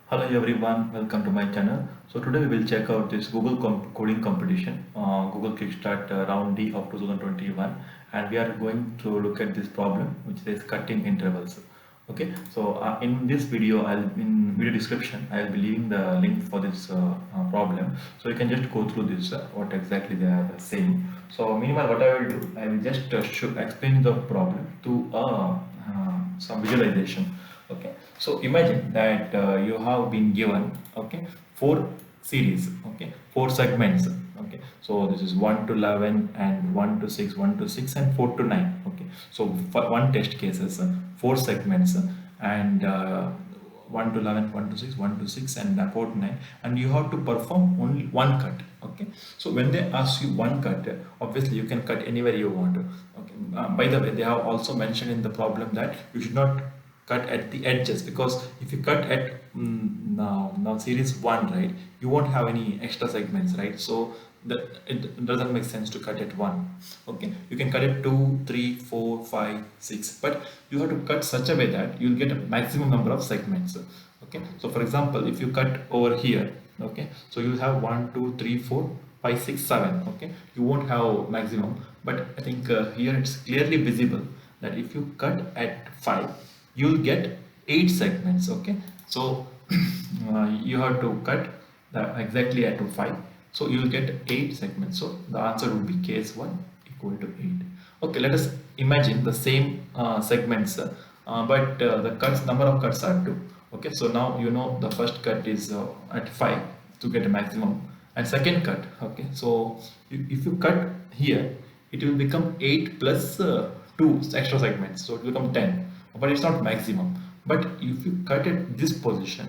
Hello everyone, welcome to my channel. So today we will check out this Google coding competition, Google Kickstart round D of 2021, and we are going to look at this problem which is cutting intervals. Okay, so in this video, in video description I will be leaving the link for this problem, so you can just go through this what exactly they are saying. So meanwhile, what I will do, I will just explain the problem to some visualization. Okay, so imagine that you have been given, okay, four series, okay, four segments. Okay, so this is 1 to 11 and 1 to 6, 1 to 6 and 4 to 9. Okay, so for one test cases, four segments, and 1 to 11, 1 to 6, 1 to 6 and 4 to 9, and you have to perform only one cut. Okay, so when they ask you one cut, obviously you can cut anywhere you want. Okay, by the way, they have also mentioned in the problem that you should not cut at the edges, because if you cut at now series 1, right, you won't have any extra segments, right? So it doesn't make sense to cut at 1. Okay, you can cut it 2, 3, 4, 5, 6, but you have to cut such a way that you'll get a maximum number of segments. Okay, so for example, if you cut over here, okay, so you'll have 1, 2, 3, 4, 5, 6, 7. Okay, you won't have maximum, but I think here it's clearly visible that if you cut at 5, you'll get 8 segments. Okay, so you have to cut exactly at 5, so you'll get 8 segments. So the answer would be case 1 equal to 8. Okay, let us imagine the same segments, but the cuts, number of cuts are 2. Okay, so now you know the first cut is at 5 to get a maximum, and second cut. Okay, so if you cut here, it will become 8 plus 2 extra segments, so it will become 10, but it's not maximum. But if you cut at this position,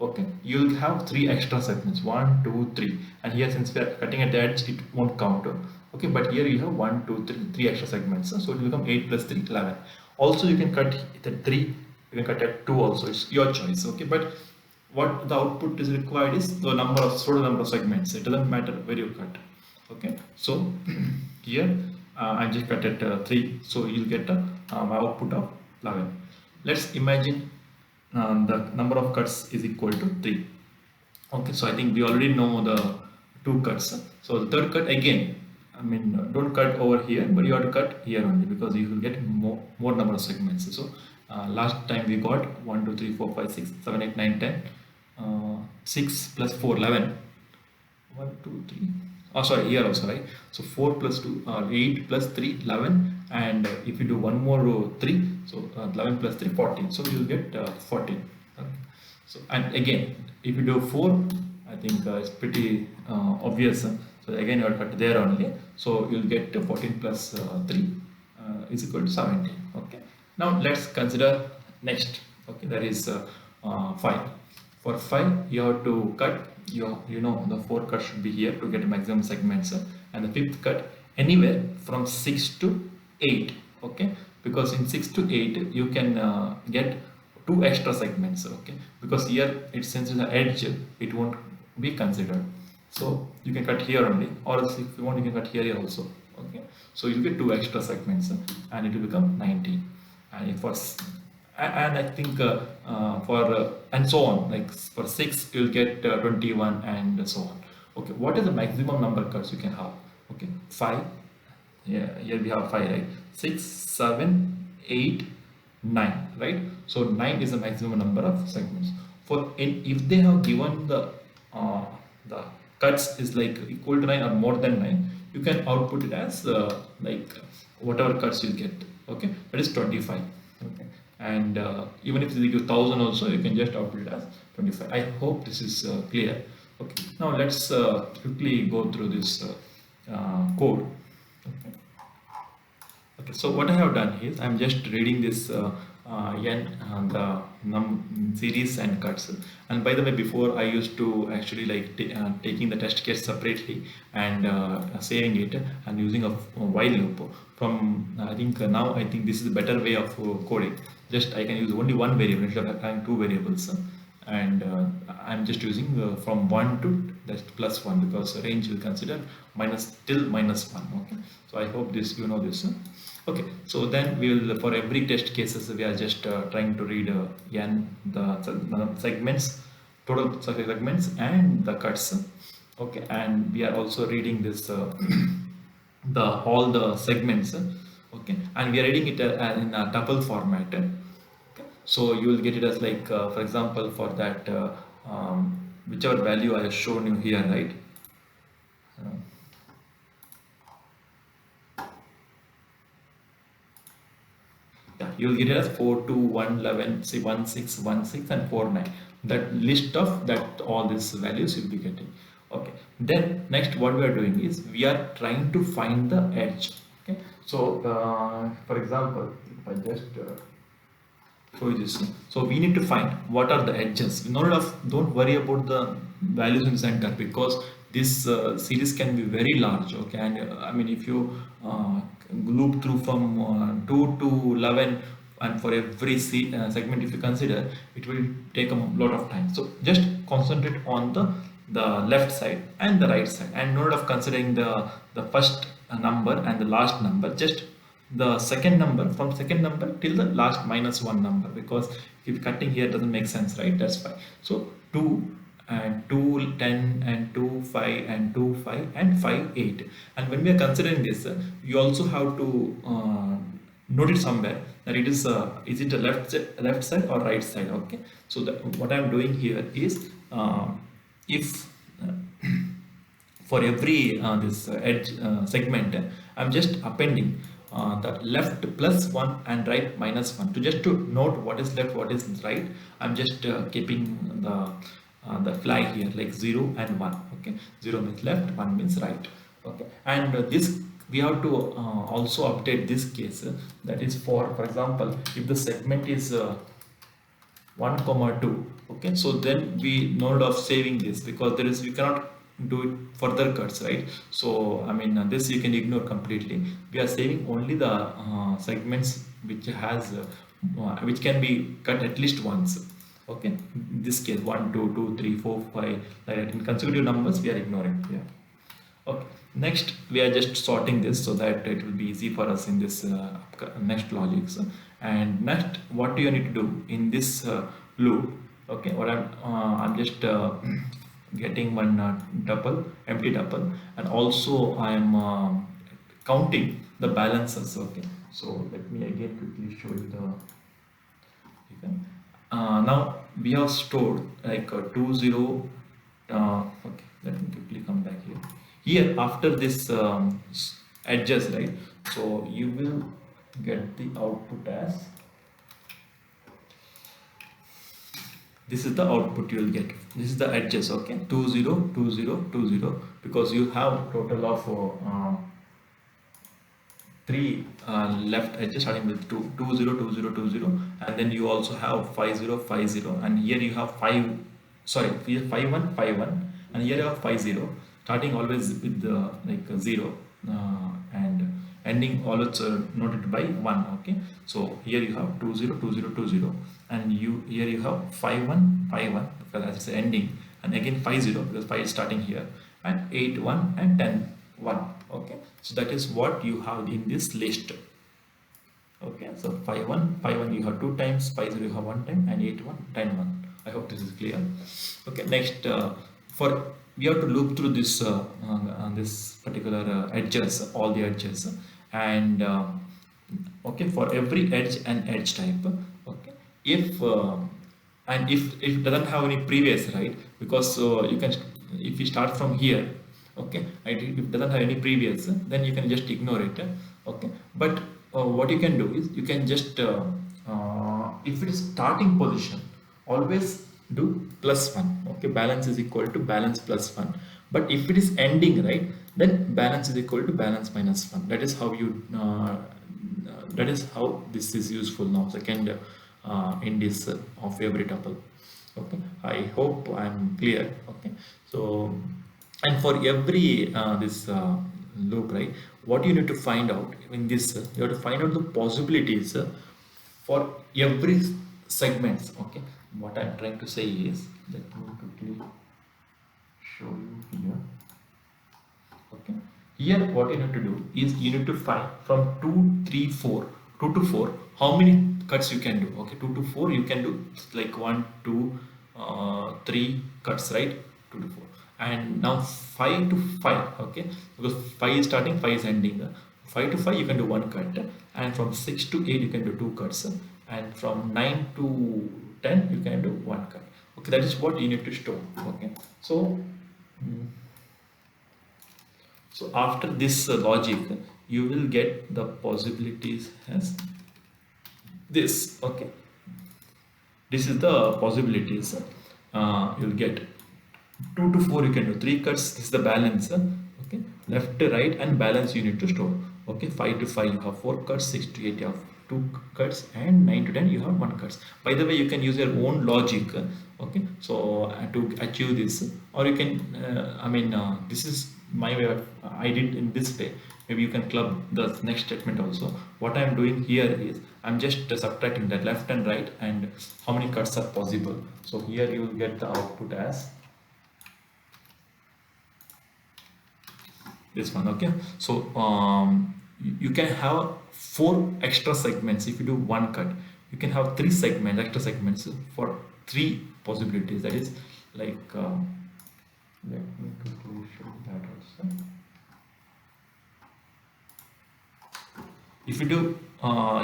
okay, you'll have 3 extra segments, 1, 2, 3, and here since we are cutting at the edge, it won't count. Okay, but here you have 1, 2, 3, 3 extra segments, so it will become 8 plus 3, 11. Also you can cut it at 3, you can cut at 2 also, it's your choice. Okay, but what the output is required is the total number of segments. It doesn't matter where you cut. Okay, so here I just cut at 3, so you'll get my output of 11. Let's imagine the number of cuts is equal to 3. Okay, so I think we already know the 2 cuts. So the third cut, again, I mean, don't cut over here, but you have to cut here only, because you will get more number of segments. So last time we got 1, 2, 3, 4, 5, 6, 7, 8, 9, 10, 6 plus 4, 11. 1, 2, 3. Oh, sorry, here also, right? So 4 plus 2, 8 plus 3, 11, and if you do one more row, 3, so 11 plus 3, 14. So you will get 14. Okay. So, and again, if you do 4, I think it's pretty obvious. So again, you are cut there only. So you'll get 14 plus 3 is equal to 17. Okay. Now let's consider next. Okay, that is 5. For 5, you have to cut. You know the 4 cuts should be here to get maximum segments, and the 5th cut anywhere from 6 to 8. Okay, because in 6 to 8 you can get 2 extra segments. Okay, because here it, since it's an edge, it won't be considered, so you can cut here only, or else if you want, you can cut here also. Okay, so you get 2 extra segments, and it will become 19. And for and I think for and so on, like for 6 you'll get 21 and so on. Okay, what is the maximum number of cuts you can have? Okay, 5. Yeah, here we have 5, right? 6, 7, 8, 9, right? So 9 is the maximum number of segments. For if they have given the cuts is like equal to 9 or more than 9, you can output it as like whatever cuts you get. Okay, that is 25. Okay, and even if they give 1000 also, you can just output it as 25. I hope this is clear. Okay, now let's quickly go through this code. Okay. Okay, so what I have done is I'm just reading this the series and cuts. And by the way, before I used to actually like taking the test case separately and saving it and using a while loop. From I think now I think this is a better way of coding. Just I can use only one variable instead of having 2 variables. And I'm just using from 1 to that's plus 1, because range will consider minus till minus 1. Okay, so I hope this you know this. Okay, so then we will, for every test cases, we are just trying to read n the segments total segments and the cuts. Okay, and we are also reading this the all the segments. Okay, and we are reading it in a tuple format. Okay, so you will get it as like for example, for that whichever value I have shown you here, right? Uh, Yeah, you'll get it as 4, 2, 1, 11, say 1, 6, 1, 6, and 4, 9. That list of that all these values you'll be getting. Okay. Then next what we are doing is we are trying to find the edge. Okay. So for example, if I just show you this. So we need to find what are the edges. Don't worry about the values in the center, because this series can be very large. Okay, and I mean if you loop through from 2 to 11, and for every segment if you consider, it will take a lot of time. So just concentrate on the left side and the right side, and not of considering the first number and the last number, just the second number, from second number till the last minus one number, because if cutting here doesn't make sense, right? That's why. So 2 and 2 10 and 2 5 and 2 5 and 5 8, and when we are considering this, you also have to note it somewhere that it is it a left side or right side. Okay, so what I'm doing here is if for every this edge segment, I'm just appending the left plus 1 and right minus 1, to just to note what is left, what is right. I'm just keeping the flag here like 0 and 1. Okay, 0 means left, 1 means right. Okay, and this we have to also update this case, that is for example, if the segment is 1 comma 2. Okay, so then we no need of saving this, because there is we cannot do it further cuts, right? So I mean this you can ignore completely. We are saving only the segments which has which can be cut at least once. Okay, in this case 1 2 2 3 4 5, like that in consecutive numbers we are ignoring here. Okay, next we are just sorting this so that it will be easy for us in this next logics. And next, what do you need to do in this loop? Okay, what I'm just getting one tuple, empty tuple, and also I am counting the balances. Okay, so let me again quickly show you the. Okay. Now we have stored like 2 0. Okay, let me quickly come back here. Here after this edges, right? So you will get the output as this is the output you will get. This is the edges. Okay, 2 0 2 0 2 0, because you have total of three left edges starting with 2 2 0 2 0 2 0, and then you also have 5 0 5 0, and here you have 5, sorry, here 5 1 5 1, and here you have 5 0, starting always with the like 0 and ending always noted by 1. Okay, so here you have 2 0 2 0 2 0, and here you have 5 1 5 1, because it's ending, and again 5 0 because 5 is starting here, and 8 1 and 10 1. Okay, so that is what you have in this list. Okay, so 5 1 5 1 you have 2 times, 5 0 you have 1 time, and 8 1 10 1. I hope this is clear. Okay, next for we have to loop through this this particular edges, all the edges, and okay, for every edge and edge type. Okay, if and if it doesn't have any previous, right? Because you can, if you start from here, okay, if it doesn't have any previous, then you can just ignore it. Okay, but what you can do is you can just if it is starting position, always do +1. Okay, balance is equal to balance +1. But if it is ending, right, then balance is equal to balance -1. That is how you that is how this is useful now, second indice of every tuple. Okay, I hope I'm clear. Okay, so and for every this loop, right, what you need to find out in this, you have to find out the possibilities for every segments. Okay, what I'm trying to say is, let me quickly show you here. Okay, here what you need to do is you need to find from 2 3 4 2 to 4 how many cuts you can do. Okay, 2 to 4 you can do like 1 2 3 cuts, right? 2 to 4, and now 5 to 5, okay, because 5 is starting, 5 is ending. 5 to 5 you can do one cut, and from 6 to 8 you can do two cuts, and from 9 to 10 you can do one cut. Okay, that is what you need to store. Okay, so so after this logic, you will get the possibilities as this. Okay, this is the possibilities. You'll get 2 to 4 you can do 3 cuts. This is the balance. Okay, left to right and balance you need to store. Okay, 5 to 5 you have 4 cuts, 6 to 8 you have 2 cuts, and 9 to 10 you have 1 cuts. By the way, you can use your own logic. Okay, so to achieve this, or you can this is my way of, I did in this way. Maybe you can club the next statement also. What I am doing here is I'm just subtracting that left and right and how many cuts are possible. So here you will get the output as this one. Okay, so you can have 4 extra segments. If you do one cut, you can have 3 segments, extra segments for 3 possibilities. That is like let me quickly show that also. If you do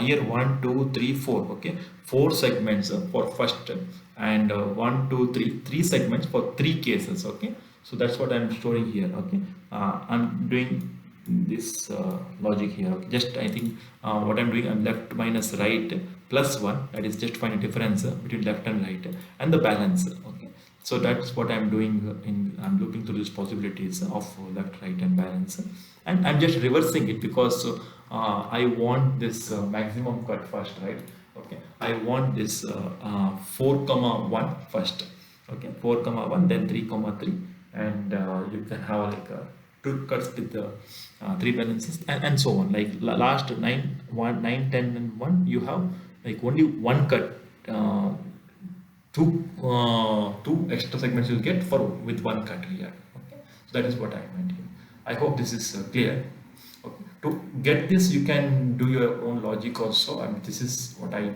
here 1 2 3 4, okay, 4 segments for first, and 1 2 3 segments for 3 cases. Okay, so that's what I'm storing here. Okay, I'm doing this logic here. Okay, just I think what I'm doing, I'm left minus right plus 1, that is just find a difference between left and right, and the balance. Okay, so that's what I'm doing I'm looking through these possibilities of left, right, and balance, and I'm just reversing it because I want this maximum cut first, right? Okay, I want this 4 comma 1 first. Okay, 4 comma 1, then 3 comma 3, and you can have like 2 cuts with the 3 balances, and so on. Like last 9 1 9 10 and 1 you have like only one cut, two extra segments you'll get for with one cut here. Okay, so that is what I meant here. I hope this is clear. Okay. To get this, you can do your own logic also. This is what I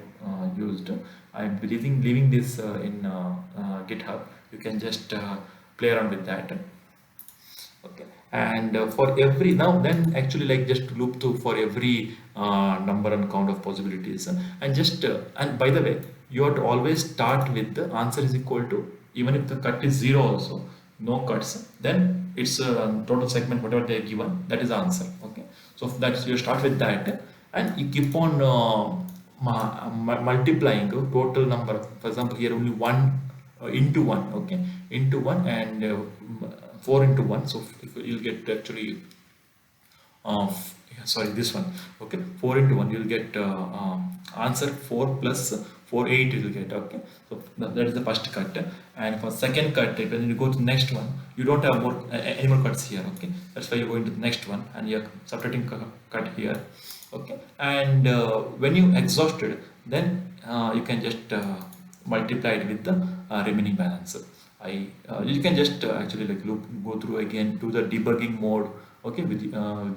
used. I'm leaving this in GitHub. You can just play around with that. Okay, and for every now then actually like just loop through for every number and count of possibilities, and just and by the way, you have to always start with the answer is equal to, even if the cut is 0 also, no cuts, then it's a total segment whatever they are given, that is the answer. Okay, so that's, you start with that and you keep on multiplying the total number. For example, here only 1 into 1. Okay, into 1, and 4 into 1, so if you'll get actually sorry, this one. Okay, 4 into 1 you'll get answer 4 plus 4 8 you'll get. Okay, so that is the first cut, and for second cut, when you go to the next one, you don't have more any more cuts here. Okay, that's why you're going to the next one and you're subtracting cut here. Okay, and when you exhausted, then you can just multiply it with the remaining balance. You can just actually like go through again, do the debugging mode. Okay, with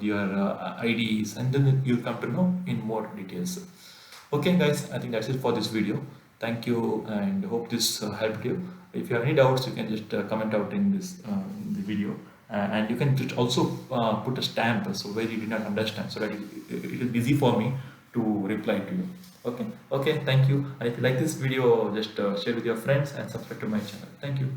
your IDEs, and then you'll come to know in more details. Okay guys, I think that's it for this video. Thank you, and hope this helped you. If you have any doubts, you can just comment out in this the video, and you can just also put a stamp so where you did not understand, so that it is easy for me to reply to you. Okay, thank you. And if you like this video, just share with your friends and subscribe to my channel. Thank you.